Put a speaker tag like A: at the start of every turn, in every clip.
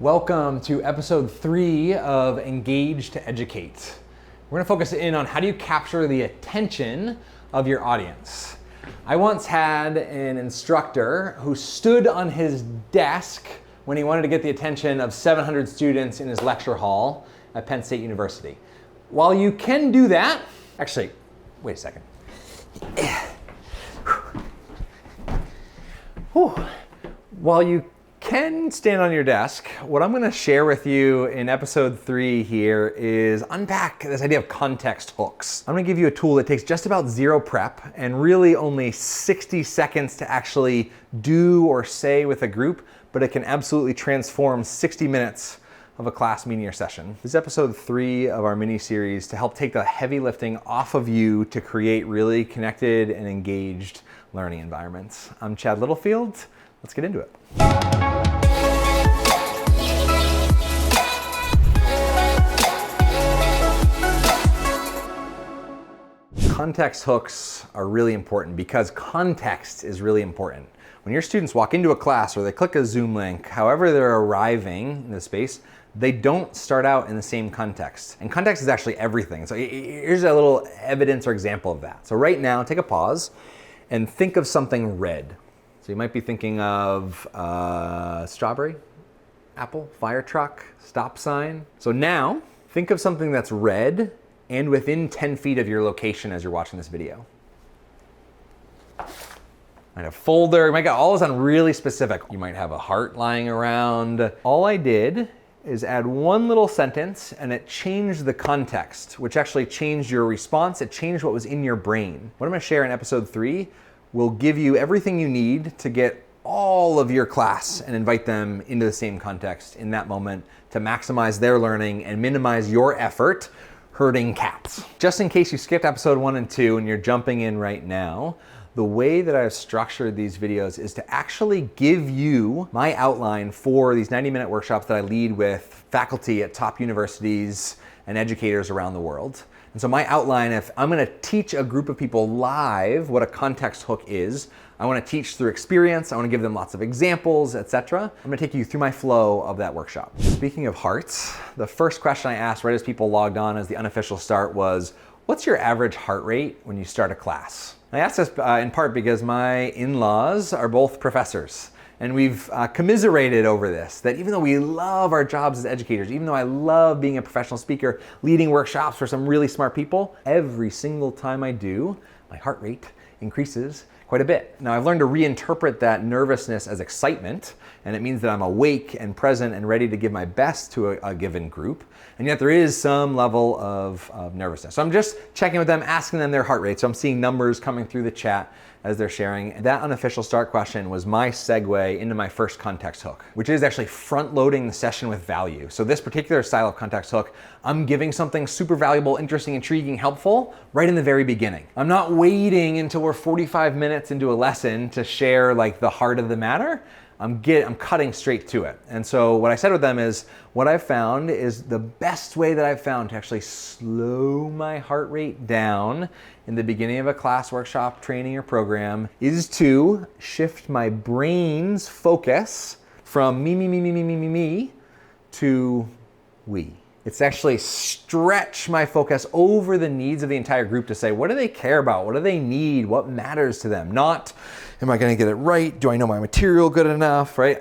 A: Welcome to episode 3 of Engage to Educate. We're going to focus in on how do you capture the attention of your audience. I once had an instructor who stood on his desk when he wanted to get the attention of 700 students in his lecture hall at Penn State University. While you can do that, actually, wait a second. While you can stand on your desk, what I'm going to share with you in episode 3 here is unpack this idea of context hooks. I'm going to give you a tool that takes just about zero prep and really only 60 seconds to actually do or say with a group, but it can absolutely transform 60 minutes of a class meeting or session. This is episode 3 of our mini-series to help take the heavy lifting off of you to create really connected and engaged learning environments. I'm Chad Littlefield. Let's get into it. Context hooks are really important because context is really important. When your students walk into a class or they click a Zoom link, however they're arriving in the space, they don't start out in the same context. And context is actually everything. So here's a little evidence or example of that. So right now, take a pause and think of something red. So you might be thinking of strawberry, apple, fire truck, stop sign. So now, think of something that's red and within 10 feet of your location as you're watching this video. Might have folder, you might get all this on really specific. You might have a heart lying around. All I did is add one little sentence and it changed the context, which actually changed your response. It changed what was in your brain. What I'm gonna share in episode 3 will give you everything you need to get all of your class and invite them into the same context in that moment to maximize their learning and minimize your effort herding cats. Just in case you skipped episode 1 and 2 and you're jumping in right now, the way that I've structured these videos is to actually give you my outline for these 90-minute workshops that I lead with faculty at top universities and educators around the world. And so my outline, if I'm going to teach a group of people live what a context hook is, I want to teach through experience, I want to give them lots of examples, etc. I'm going to take you through my flow of that workshop. Speaking of hearts, the first question I asked right as people logged on as the unofficial start was, what's your average heart rate when you start a class? I asked this in part because my in-laws are both professors. And we've commiserated over this, that even though we love our jobs as educators, even though I love being a professional speaker, leading workshops for some really smart people, every single time I do, my heart rate increases quite a bit. Now I've learned to reinterpret that nervousness as excitement, and it means that I'm awake and present and ready to give my best to a given group. And yet there is some level of nervousness. So I'm just checking with them, asking them their heart rate. So I'm seeing numbers coming through the chat as they're sharing. That unofficial start question was my segue into my first context hook, which is actually front loading the session with value. So this particular style of context hook, I'm giving something super valuable, interesting, intriguing, helpful right in the very beginning. I'm not waiting until we're 45 minutes into a lesson to share like the heart of the matter. I'm cutting straight to it. And so what I said with them is, what I've found is the best way that I've found to actually slow my heart rate down in the beginning of a class, workshop, training, or program is to shift my brain's focus from me to we. It's actually stretch my focus over the needs of the entire group to say, what do they care about? What do they need? What matters to them? Not, am I going to get it right? Do I know my material good enough, right?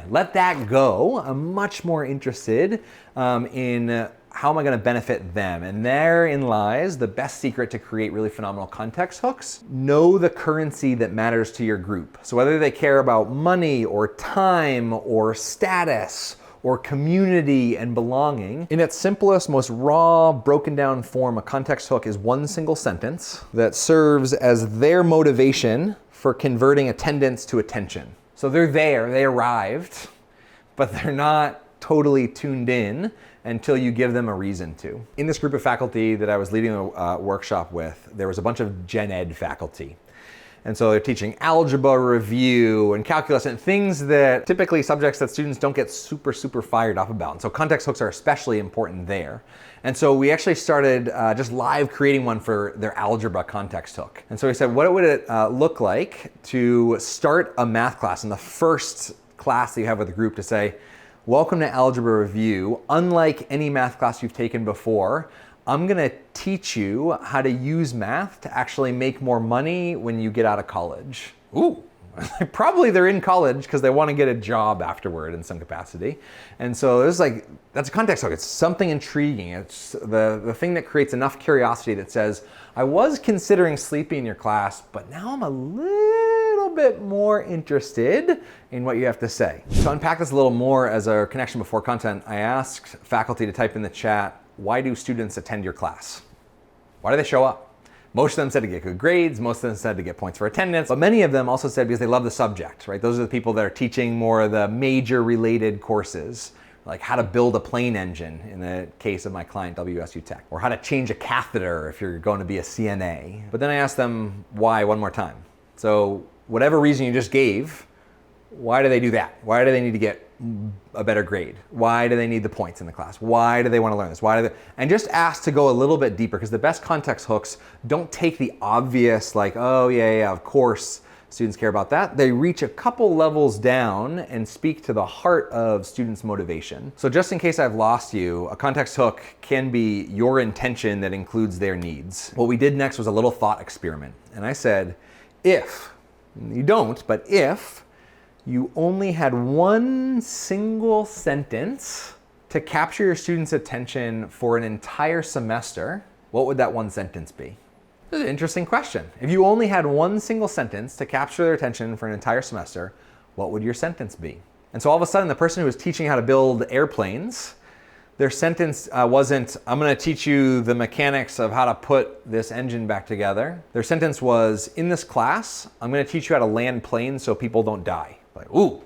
A: Let that go. I'm much more interested in how am I going to benefit them? And therein lies the best secret to create really phenomenal context hooks. Know the currency that matters to your group. So whether they care about money or time or status or community and belonging. In its simplest, most raw, broken down form, a context hook is one single sentence that serves as their motivation for converting attendance to attention. So they're there, they arrived, but they're not totally tuned in until you give them a reason to. In this group of faculty that I was leading a workshop with, there was a bunch of gen ed faculty. And so they're teaching algebra review and calculus and things that typically subjects that students don't get super fired up about. And so context hooks are especially important there. And so we actually started just live creating one for their algebra context hook. And so we said, what would it look like to start a math class in the first class that you have with the group to say, welcome to Algebra Review. Unlike any math class you've taken before, I'm gonna teach you how to use math to actually make more money when you get out of college. Ooh, probably they're in college because they want to get a job afterward in some capacity. And so that's a context hook. It's something intriguing. It's the thing that creates enough curiosity that says, I was considering sleeping in your class, but now I'm a little bit more interested in what you have to say. To unpack this a little more as a connection before content, I asked faculty to type in the chat, why do students attend your class? Why do they show up? Most of them said to get good grades, most of them said to get points for attendance, but many of them also said because they love the subject, right? Those are the people that are teaching more of the major related courses, like how to build a plane engine in the case of my client, WSU Tech, or how to change a catheter if you're going to be a CNA. But then I asked them why one more time. So whatever reason you just gave, why do they do that? Why do they need to get a better grade? Why do they need the points in the class? Why do they want to learn this? And just ask to go a little bit deeper, because the best context hooks don't take the obvious, like, oh yeah, of course students care about that. They reach a couple levels down and speak to the heart of students' motivation. So just in case I've lost you, a context hook can be your intention that includes their needs. What we did next was a little thought experiment. And I said, if, you don't, but if you only had one single sentence to capture your students' attention for an entire semester, what would that one sentence be? This is an interesting question. If you only had one single sentence to capture their attention for an entire semester, what would your sentence be? And so all of a sudden, the person who was teaching how to build airplanes, their sentence wasn't, I'm gonna teach you the mechanics of how to put this engine back together. Their sentence was, in this class, I'm gonna teach you how to land planes so people don't die. Like, ooh,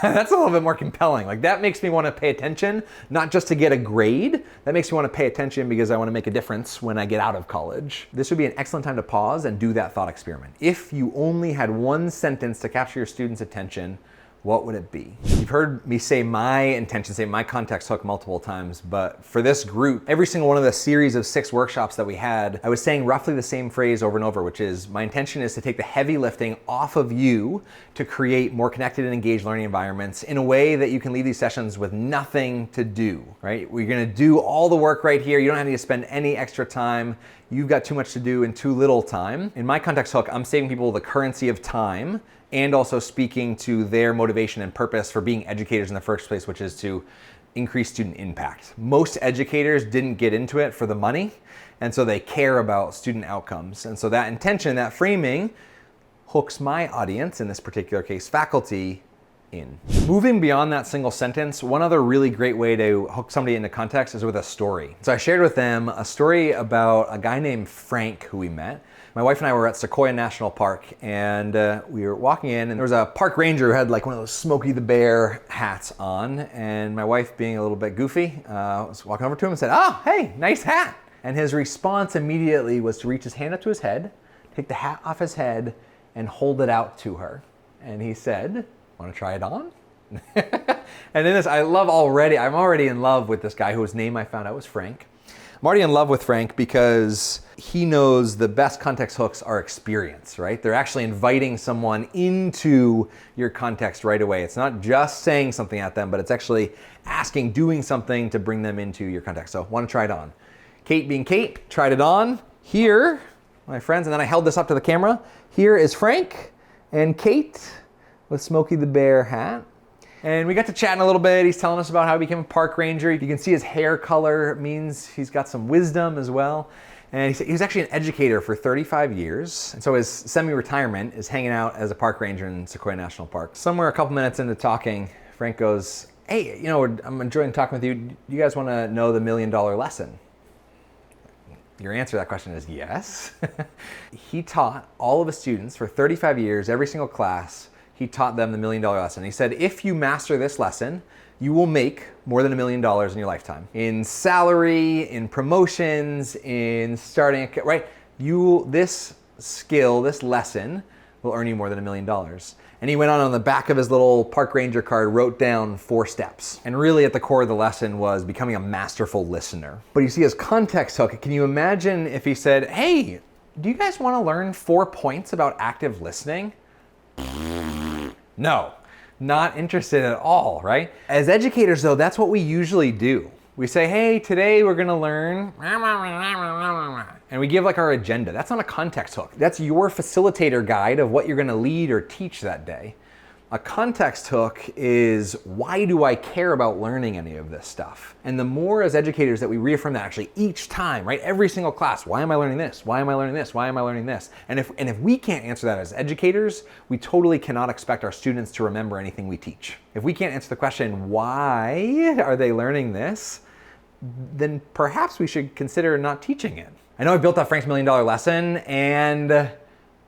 A: that's a little bit more compelling. Like, that makes me want to pay attention, not just to get a grade. That makes me want to pay attention because I want to make a difference when I get out of college. This would be an excellent time to pause and do that thought experiment. If you only had one sentence to capture your students' attention, what would it be? You've heard me say my intention, say my context hook multiple times, but for this group, every single one of the series of 6 workshops that we had, I was saying roughly the same phrase over and over, which is my intention is to take the heavy lifting off of you to create more connected and engaged learning environments in a way that you can leave these sessions with nothing to do, right? We're gonna do all the work right here. You don't have to spend any extra time. You've got too much to do in too little time. In my context hook, I'm saving people the currency of time and also speaking to their motivation and purpose for being educators in the first place, which is to increase student impact. Most educators didn't get into it for the money, and so they care about student outcomes. And so that intention, that framing, hooks my audience, in this particular case, faculty, in. Moving beyond that single sentence, one other really great way to hook somebody into context is with a story. So I shared with them a story about a guy named Frank who we met. My wife and I were at Sequoia National Park, and we were walking in, and there was a park ranger who had like one of those Smokey the Bear hats on, and my wife, being a little bit goofy, was walking over to him and said, "Oh, hey, nice hat." And his response immediately was to reach his hand up to his head, take the hat off his head, and hold it out to her. And he said, "Want to try it on?" And in this, I'm already in love with this guy whose name I found out was Frank. I'm already in love with Frank because he knows the best context hooks are experience, right? They're actually inviting someone into your context right away. It's not just saying something at them, but it's actually doing something to bring them into your context. So, want to try it on. Kate, being Kate, tried it on. Here, my friends, and then I held this up to the camera. Here is Frank and Kate with Smokey the Bear hat. And we got to chatting a little bit. He's telling us about how he became a park ranger. You can see his hair color means he's got some wisdom as well. And he was actually an educator for 35 years. And so his semi-retirement is hanging out as a park ranger in Sequoia National Park. Somewhere a couple minutes into talking, Frank goes, "Hey, I'm enjoying talking with you. Do you guys want to know the $1 million lesson?" Your answer to that question is yes. He taught all of his students for 35 years, every single class, he taught them the $1 million lesson. He said, if you master this lesson, you will make more than $1 million in your lifetime. In salary, in promotions, in starting, right? This skill, this lesson will earn you more than $1 million. And he went on the back of his little park ranger card, wrote down 4 steps. And really at the core of the lesson was becoming a masterful listener. But you see, as context hook, can you imagine if he said, hey, do you guys want to learn 4 points about active listening? No. not interested at all, right? As educators though, that's what we usually do. We say, hey, today we're gonna learn, and we give like our agenda. That's not a context hook. That's your facilitator guide of what you're gonna lead or teach that day. A context hook is, why do I care about learning any of this stuff? And the more as educators that we reaffirm that actually each time, right? Every single class, why am I learning this? Why am I learning this? Why am I learning this? And if we can't answer that as educators, we totally cannot expect our students to remember anything we teach. If we can't answer the question, why are they learning this? Then perhaps we should consider not teaching it. I know I built up Frank's $1 million lesson, and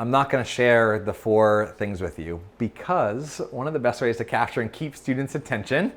A: I'm not gonna share the 4 things with you, because one of the best ways to capture and keep students' attention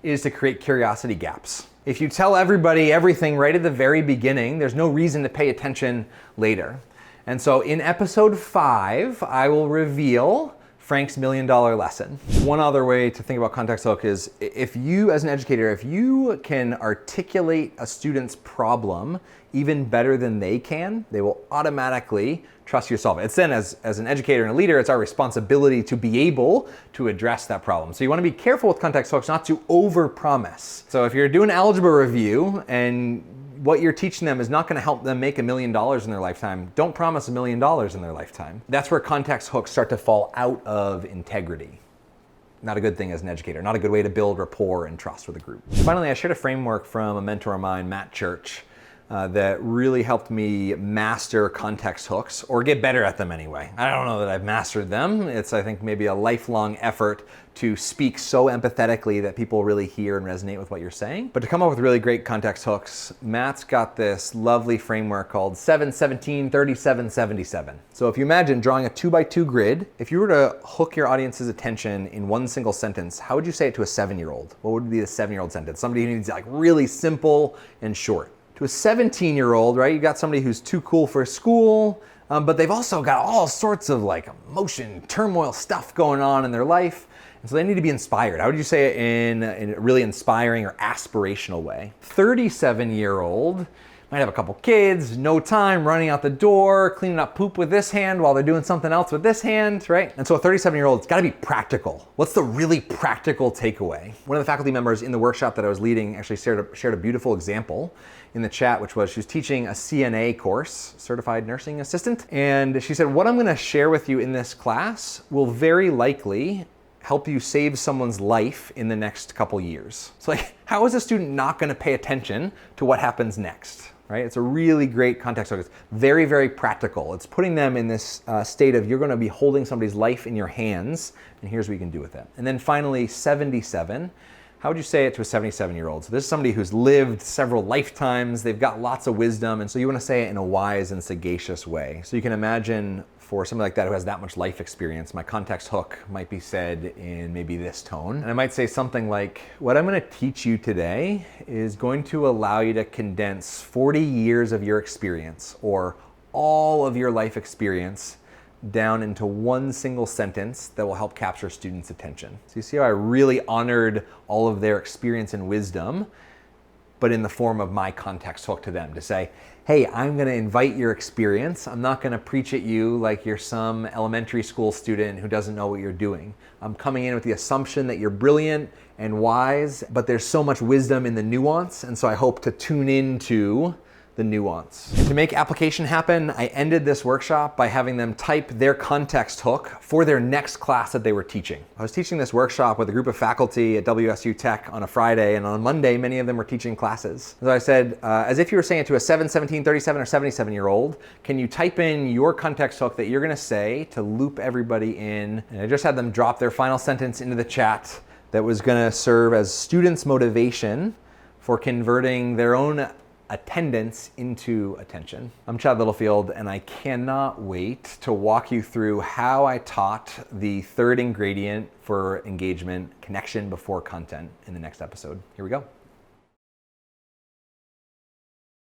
A: is to create curiosity gaps. If you tell everybody everything right at the very beginning, there's no reason to pay attention later. And so in episode 5, I will reveal Frank's $1 million lesson. One other way to think about context hook is, if you as an educator, if you can articulate a student's problem even better than they can, they will automatically trust you to solve it. It's then as an educator and a leader, it's our responsibility to be able to address that problem. So you want to be careful with context hooks not to overpromise. So if you're doing algebra review and what you're teaching them is not going to help them make $1 million in their lifetime, don't promise $1 million in their lifetime. That's where context hooks start to fall out of integrity. Not a good thing as an educator, not a good way to build rapport and trust with a group. Finally, I shared a framework from a mentor of mine, Matt Church, that really helped me master context hooks, or get better at them anyway. I don't know that I've mastered them. It's, I think, maybe a lifelong effort to speak so empathetically that people really hear and resonate with what you're saying. But to come up with really great context hooks, Matt's got this lovely framework called 7-17-37-77. So if you imagine drawing a 2x2 grid, if you were to hook your audience's attention in one single sentence, how would you say it to a 7-year-old? What would be the 7-year-old sentence? Somebody who needs like really simple and short. To a 17-year-old, right, you got somebody who's too cool for school, but they've also got all sorts of like emotion, turmoil stuff going on in their life, and so they need to be inspired. How would you say it in a really inspiring or aspirational way? 37-year-old might have a couple kids, no time, running out the door, cleaning up poop with this hand while they're doing something else with this hand, right? And so a 37-year-old, it's gotta be practical. What's the really practical takeaway? One of the faculty members in the workshop that I was leading actually shared a beautiful example in the chat, which was she was teaching a CNA course, Certified Nursing Assistant, and she said, what I'm gonna share with you in this class will very likely help you save someone's life in the next couple years. So like, how is a student not gonna pay attention to what happens next? Right? It's a really great context hook. It's very, very practical. It's putting them in this state of, you're gonna be holding somebody's life in your hands, and here's what you can do with it. And then finally, 77. How would you say it to a 77-year-old? So this is somebody who's lived several lifetimes, they've got lots of wisdom, and so you wanna say it in a wise and sagacious way. So you can imagine, for somebody like that who has that much life experience, my context hook might be said in maybe this tone. And I might say something like, what I'm gonna teach you today is going to allow you to condense 40 years of your experience, or all of your life experience, down into one single sentence that will help capture students' attention. So you see how I really honored all of their experience and wisdom, but in the form of my context hook to them, to say, hey, I'm gonna invite your experience. I'm not gonna preach at you like you're some elementary school student who doesn't know what you're doing. I'm coming in with the assumption that you're brilliant and wise, but there's so much wisdom in the nuance, and so I hope to tune into the nuance. And to make application happen, I ended this workshop by having them type their context hook for their next class that they were teaching. I was teaching this workshop with a group of faculty at WSU Tech on a Friday, and on Monday, many of them were teaching classes. So I said, as if you were saying it to a 7, 17, 37, or 77-year-old, can you type in your context hook that you're gonna say to loop everybody in? And I just had them drop their final sentence into the chat that was gonna serve as students' motivation for converting their own attendance into attention. I'm Chad Littlefield, and I cannot wait to walk you through how I taught the third ingredient for engagement, connection before content, in the next episode. Here we go.